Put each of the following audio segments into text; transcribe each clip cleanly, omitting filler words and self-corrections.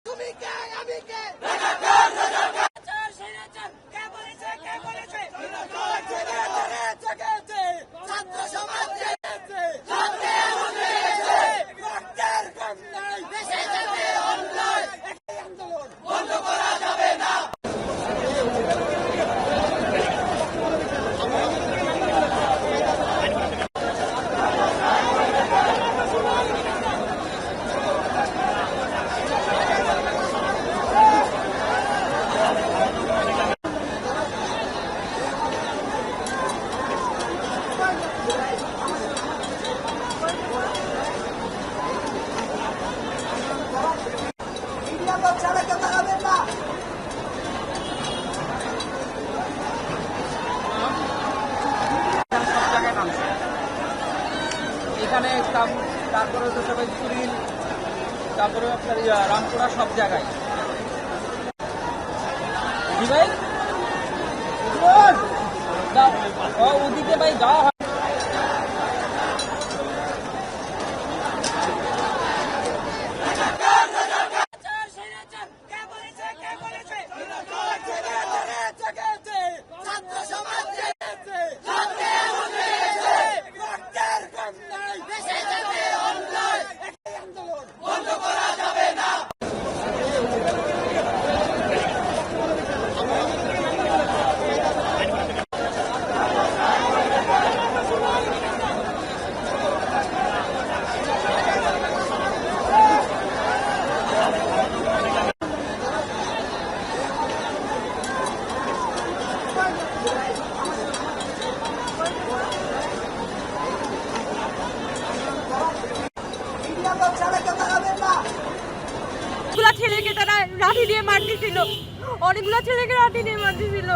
তুমি কে আমি কে ছাত্র সমাজ বন্ধ করা যাবে না। এখানে তারপরে তো সবাই সুরিল, তারপরে আপনার রামপুরা সব জায়গায় ভাই ওদিকে ভাই যাওয়া হয়। ছেলেকে তারা লাঠি দিয়ে মারতেছিল, অনেকগুলো ছেলেকে লাঠি দিয়ে মারতেছিল।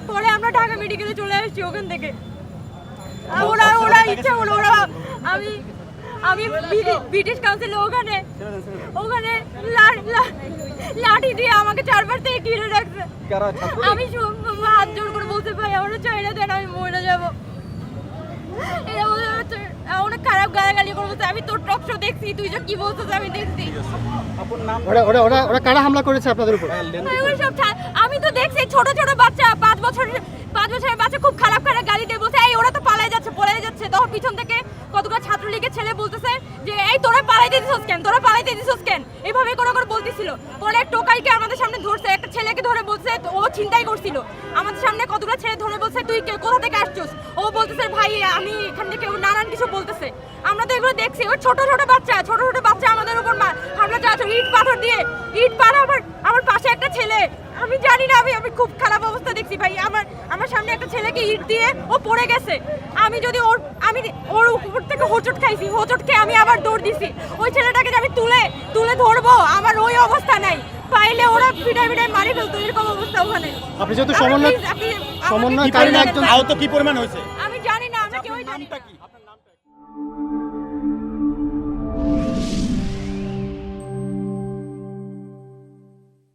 পরে আমরা ঢাকা মেডিকেলে চলে আসছি ওখান থেকে। ওরা ইচ্ছা হলো আমি ব্রিটিশ কাউন্সিলে ওখানে লাঠি দিয়ে আমাকে চারবার থেকে ঘিরে রাখছে। আমি হাত জোর করে বলতে পারি আমরা চাই না দেন, আমি মরে যাবো। অনেক খারাপ গালাগালি করে বলছে, আমি তোর টক শো দেখছি, তুই যে কি বলছিস আমি দেখছি। ওরা কারা হামলা করেছে আপনাদের উপর? আমি তো দেখছি ছোট ছোট বাচ্চা, 5 বছরের বাচ্চা খুব খারাপ গালি দিয়ে বলছে এই ওরা তো পালাই যাচ্ছে। তখন পিছন থেকে কতগুলো ছাত্রলীগের ছেলে বলতেছে যে এই তোরা পালাইতে দিছিস কেন এইভাবে করে বলতেছিল। পরে টোকাইকে আমাদের সামনে ধরছে, একটা ছেলেকে ধরে বলছে ও ছিনতাই করছিল। আমাদের সামনে কতগুলো ছেলে ধরে বলছে তুই কোথা থেকে আসছিস, ও বলতেছে ভাই আমি এখান থেকে, নানান কিছু বলতেছে। আমরা তো এগুলো দেখছি, ওই ছোট ছোট বাচ্চা আমাদের উপর হামলা চালাচ্ছে ইট পাথর দিয়ে। আমার পাশে একটা ছেলে, আমি জানি না, আমি খুব খারাপ অবস্থা দেখছি ভাই। আমার সামনে একটা ছেলেকে ইট দিয়ে ও পড়ে গেছে। আমি ওর উপর থেকে হোঁচট খেয়ে আমি আবার দৌড় দিছি। ওই ছেলেটাকে যে আমি তুলে ধরবো, আমার ওই অবস্থা নাই। পাইলে ওরা পিটাই মারি ফেলতো, এরকম অবস্থা ওখানে। আপনি যেহেতু সমন্বয়কারী একজন, আহত কি পরিমাণ হয়েছে আমি জানি না, আমাকে ওই